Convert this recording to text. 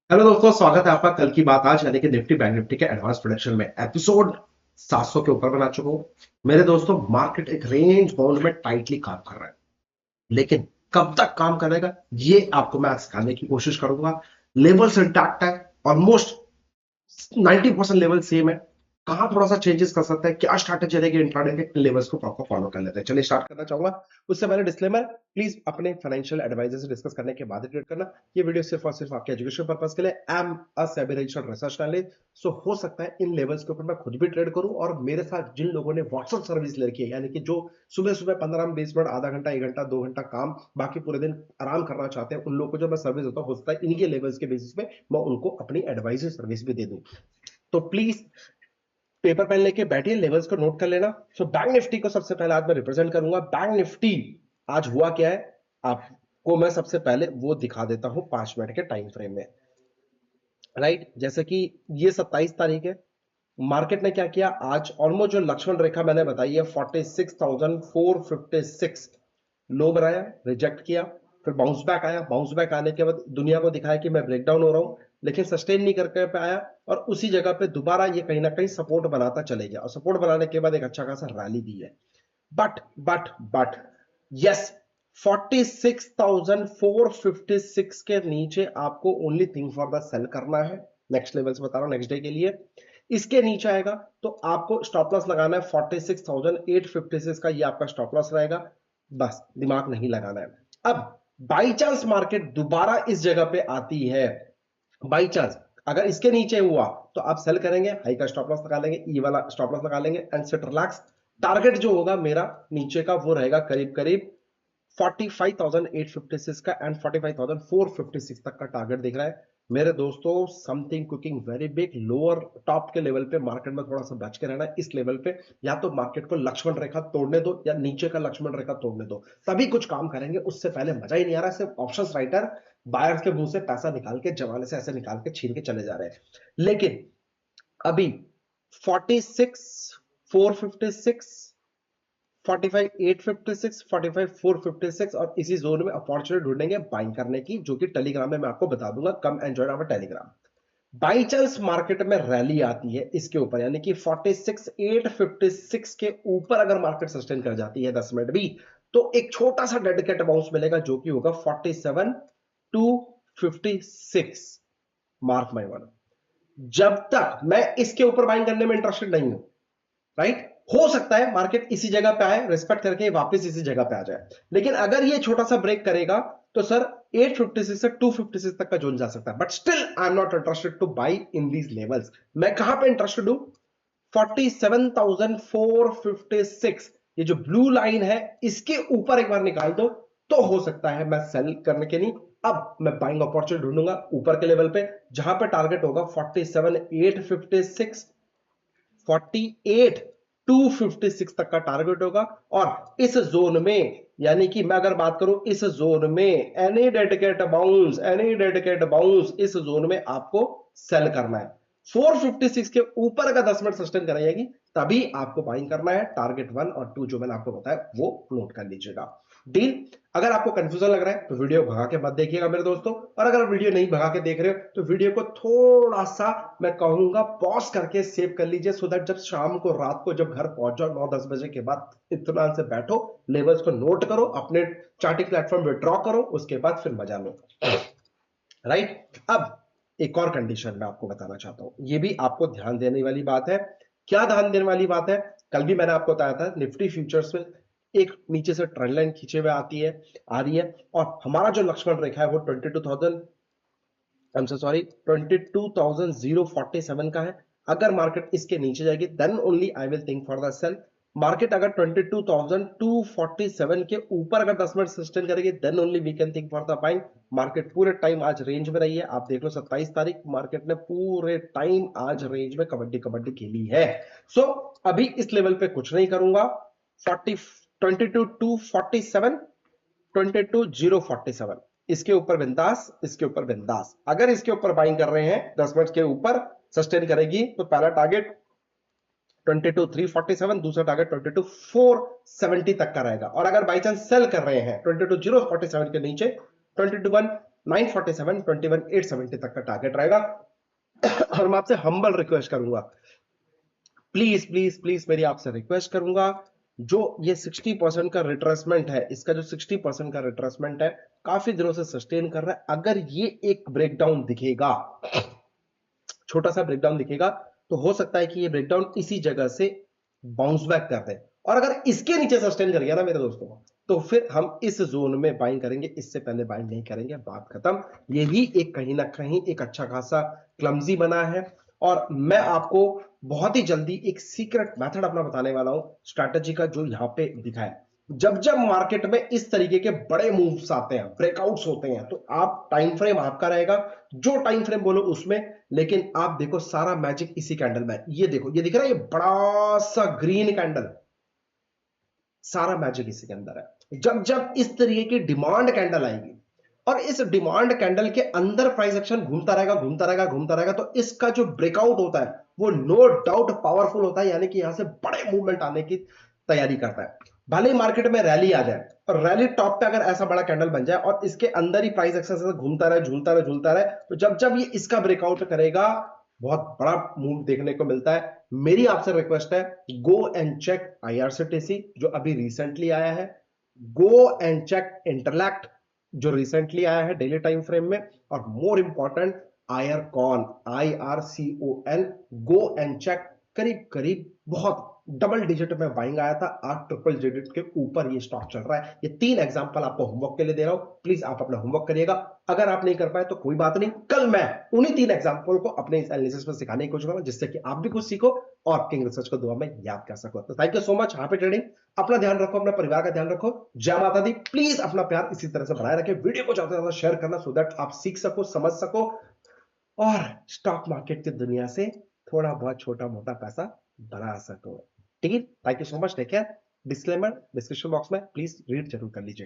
Hello दोस्तों, स्वागत है आपका कल की बात आज यानी कि निफ्टी बैंक निफ्टी के एडवांस प्रोडक्शन में एपिसोड 700 के ऊपर बना चुका हूं। मेरे दोस्तों, मार्केट एक रेंज बाउंड में टाइटली काम कर रहा है, लेकिन कब तक काम करेगा ये आपको मैं आज सिखाने की कोशिश करूंगा। लेवल्स इंटैक्ट है, ऑलमोस्ट 90% लेवल सेम है। कहां थोड़ा सा चेंजेस कर सकते हैं, क्या स्ट्रैटेजी रहेगी इंट्राडे के लेवल्स को प्रॉपर फॉलो कर लेते हैं। चलिए स्टार्ट करना चाहूंगा। उससे पहले डिस्क्लेमर, प्लीज अपने फाइनेंशियल एडवाइजर से डिस्कस करने के बाद ट्रेड करना। ये वीडियो सिर्फ और सिर्फ आपके एजुकेशन पर्पस के लिए। I am a SEBI registered research analyst, so हो सकता है इन लेवल्स के ऊपर मैं खुद भी ट्रेड करूं, और मेरे साथ जिन लोगों ने व्हाट्सएप सर्विस ले रखी है, यानी कि जो सुबह सुबह 15-20 मिनट, आधा घंटा, 1 घंटा, 2 घंटा काम, बाकी पूरे दिन आराम करना चाहते हैं, उन लोगों को जो मैं सर्विस देता हूं, हो सकता है इन्हीं के लेवल्स के बेसिस पे मैं उनको अपनी एडवाइजरी सर्विस भी दे दूं। तो प्लीज पेपर पेन लेके बैठिए, लेवल्स को नोट कर लेना। सो बैंक निफ्टी को सबसे पहले आज मैं रिप्रेजेंट करूंगा। बैंक निफ्टी आज हुआ क्या है आपको मैं सबसे पहले वो दिखा देता हूं 5 मिनट के टाइम फ्रेम में। राइट, जैसे कि ये 27 तारीख है। मार्केट ने क्या किया आज, ऑलमोस्ट जो लक्ष्मण रेखा मैंने बताई है 46,456 लो बनाया, रिजेक्ट किया, फिर बाउंस बैक आया। बाउंस बैक आने के बाद दुनिया को दिखाया कि मैं ब्रेकडाउन हो रहा हूं, लेकिन सस्टेन नहीं करके पाया, और उसी जगह पे दोबारा ये कहीं ना कहीं सपोर्ट बनाता चले गया, और सपोर्ट बनाने के बाद एक अच्छा खासा रैली दी है। बट यस, 46,456 के नीचे आपको only thing for the sell करना है। नेक्स्ट लेवल से बता रहा हूं, नेक्स्ट डे के लिए। इसके नीचे आएगा तो आपको स्टॉप लॉस लगाना है 46,856 का, ये आपका स्टॉप लॉस रहेगा। बस दिमाग नहीं लगाना है। अब बाई चांस मार्केट दोबारा इस जगह पे आती है, बाई चांस अगर इसके नीचे हुआ तो आप सेल करेंगे, हाई का स्टॉप लॉस लगा लेंगे, ई वाला स्टॉप लॉस लगा लेंगे, एंड सिट रिलैक्स। टारगेट जो होगा मेरा नीचे का वो रहेगा करीब करीब 45,856 का, एंड 45,456 तक का टारगेट दिख रहा है मेरे दोस्तों। Something cooking very big. Lower top के लेवल पे मार्केट में थोड़ा सा बच के रहना है। इस लेवल पे या तो मार्केट को लक्ष्मण रेखा तोड़ने दो, या नीचे का लक्ष्मण रेखा तोड़ने दो, तभी कुछ काम करेंगे। उससे पहले मजा ही नहीं आ रहा। सिर्फ ऑप्शंस राइटर बायर्स के मुंह से पैसा निकाल के, जमाने से ऐसे निकाल के छीन के चले जा रहे हैं। लेकिन अभी 46,456, 45,856, 45,456 और इसी जोन में अपॉर्चुनिटी ढूंढेंगे बाइंग करने की, जो कि टेलीग्राम में मैं आपको बता दूंगा। Come and join our Telegram. By chance market में रैली आती है इसके ऊपर, यानी कि 46,856 के ऊपर अगर मार्केट सस्टेन कर जाती है 10 मिनट भी, तो एक छोटा सा डेडिकेट बाउंस मिलेगा, जो कि होगा 47,256। मार्क माय वर्ड, जब तक मैं इसके ऊपर बाइंग करने में इंटरेस्टेड नहीं हूं, राइट, हो सकता है मार्केट इसी जगह पे आए, रिस्पेक्ट करके वापस इसी जगह पे आ जाए। लेकिन अगर ये छोटा सा ब्रेक करेगा तो सर 856 से 256 तक का जोन जा सकता है। But still I am not interested two by in these levels. मैं कहां पे इंटरेस्टेड हूं? 47,456, ये जो ब्लू लाइन है इसके ऊपर एक बार निकाल दो तो हो सकता है मैं सेल करने के नहीं, अब मैं बाइंग अपॉर्चुनिटी ढूंढूंगा ऊपर के लेवल पे, जहां पे टारगेट होगा 47,856, 48,256 तक का टारगेट होगा। और इस जोन में, यानी कि मैं अगर बात करूं इस जोन में, एनी डेडिकेट बाउंस इस जोन में आपको सेल करना है। 456 के ऊपर अगर 10 मिनट सस्टेन कराएगी तभी आपको बाइंग करना है। टारगेट 1 और 2 जो मैंने आपको बताया वो नोट कर लीजिएगा। डील। अगर आपको कंफ्यूजन लग रहा है तो वीडियो भगा के मत देखिएगा मेरे दोस्तों, और अगर वीडियो नहीं भगा के देख रहे हो तो वीडियो को थोड़ा सा मैं कहूंगा पॉज करके सेव कर लीजिए, सो दैट जब शाम को, रात को जब घर पहुंच जाओ 9-10 बजे के बाद, इत्मीनान से बैठो, लेवल्स को नोट करो, अपने चार्टिंग प्लेटफॉर्म पे ड्रॉ करो, उसके बाद फिर मजा लो। राइट, अब एक और कंडीशन मैं आपको बताना चाहता हूं, ये भी आपको ध्यान देने वाली बात है। क्या ध्यान देने वाली बात है? कल भी मैंने आपको बताया था, निफ्टी फ्यूचर्स में एक नीचे से ट्रेंड लाइन खींचे हुए आ रही है, और हमारा जो लक्ष्मण रेखा है वो 22,000, आई एम सो सॉरी, 22,047 का है। अगर मार्केट इसके नीचे जाएगी then only I will think for the sell. Market अगर 22,247 के ऊपर अगर 10 मिनट सस्टेन करेगी then only we can think for the buying. Market पूरे टाइम आज रेंज में रही है, आप देख लो 27 तारीख, मार्केट ने पूरे टाइम आज रेंज में कबड्डी कबड्डी खेली है। सो अभी इस लेवल पे कुछ नहीं करूंगा। 22,247, 22,047, इसके ऊपर बिंदास, इसके ऊपर बिंदास। अगर इसके ऊपर बाइंग कर रहे हैं 10 मिनट के ऊपर सस्टेन करेगी तो पहला टारगेट 22,347, दूसरा टारगेट 22,470 तक का रहेगा। और अगर बाई चांस सेल कर रहे हैं 22,047 के नीचे, 22,1 947, 21,870 तक का टारगेट रहेगा। और मैं आपसे हम्बल रिक्वेस्ट करूंगा, प्लीज प्लीज प्लीज मेरी आपसे रिक्वेस्ट करूंगा, जो ये 60% का रिट्रेसमेंट है, इसका जो 60% का रिट्रेसमेंट है काफी दिनों से सस्टेन कर रहा है, अगर ये एक ब्रेकडाउन दिखेगा, छोटा सा ब्रेकडाउन दिखेगा, तो हो सकता है कि ये ब्रेकडाउन इसी जगह से बाउंस बैक कर दे, और अगर इसके नीचे सस्टेन कर गया ना मेरे दोस्तों, तो फिर हम इस जोन में बाइंग करेंगे, इससे पहले बाइंग नहीं करेंगे, बात खत्म। यही एक कहीं ना कहीं एक अच्छा खासा क्लमजी बना है, और मैं आपको बहुत ही जल्दी एक सीक्रेट मेथड अपना बताने वाला हूं स्ट्रैटेजी का, जो यहां पे दिखा है। जब जब मार्केट में इस तरीके के बड़े मूव्स आते हैं, ब्रेकआउट्स होते हैं, तो आप टाइम फ्रेम आपका रहेगा, जो टाइम फ्रेम बोलो उसमें, लेकिन आप देखो सारा मैजिक इसी कैंडल में। ये देखो, ये दिख रहा है, ये बड़ा सा ग्रीन कैंडल, सारा मैजिक इसी के अंदर है। जब जब इस तरीके की डिमांड कैंडल आएगी, और इस डिमांड कैंडल के अंदर प्राइस एक्शन घूमता रहेगा, घूमता रहेगा, घूमता रहेगा, तो इसका जो ब्रेकआउट होता है वो नो डाउट पावरफुल होता है, यानी कि यहां से बड़े मूवमेंट आने की तैयारी करता है। भले ही मार्केट में रैली आ जाए, और रैली टॉप पे अगर ऐसा बड़ा कैंडल बन जाए और इसके अंदर ही प्राइस एक्शन से घूमता रहे, झूलता रहे, झूलता रहे, तो जब जब ये इसका ब्रेकआउट करेगा, बहुत बड़ा मूव देखने को मिलता है। मेरी आपसे रिक्वेस्ट है, गो एंड चेक आईआरसीटीसी जो अभी रिसेंटली आया है, गो एंड चेक इंटरलैक्ट जो रिसेंटली आया है डेली टाइम फ्रेम में, और more important IRCON, IRCON, go and check. करीब करीब बहुत डबल डिजिट में बाइंग आया था, आज ट्रिपल डिजिट के ऊपर ये स्टॉक चल रहा है। ये 3 एग्जांपल आपको होमवर्क के लिए दे रहा हूं, प्लीज आप अपना होमवर्क करिएगा। अगर आप नहीं कर पाए तो कोई बात नहीं, कल मैं उन्हीं 3 एग्जांपल को अपने इस एनालिसिस में सिखाने की कोशिश करूंगा, जिससे कि आप भी कुछ सीखो और किंग रिसर्च को दुआ में याद कर सको। तो thank you so much, happy trading. अपना ध्यान रखो, अपना परिवार का ध्यान रखो। जय माता दी। प्लीज अपना प्यार इसी तरह से बनाए रखें, वीडियो को ज्यादा से ज्यादा शेयर करना, सो दैट आप सीख सको, समझ सको, और स्टॉक मार्केट की दुनिया से थोड़ा बहुत छोटा मोटा पैसा बना सको। ठीक है, thank you so much, take care. Disclaimer description box में प्लीज रीड जरूर कर लीजिएगा।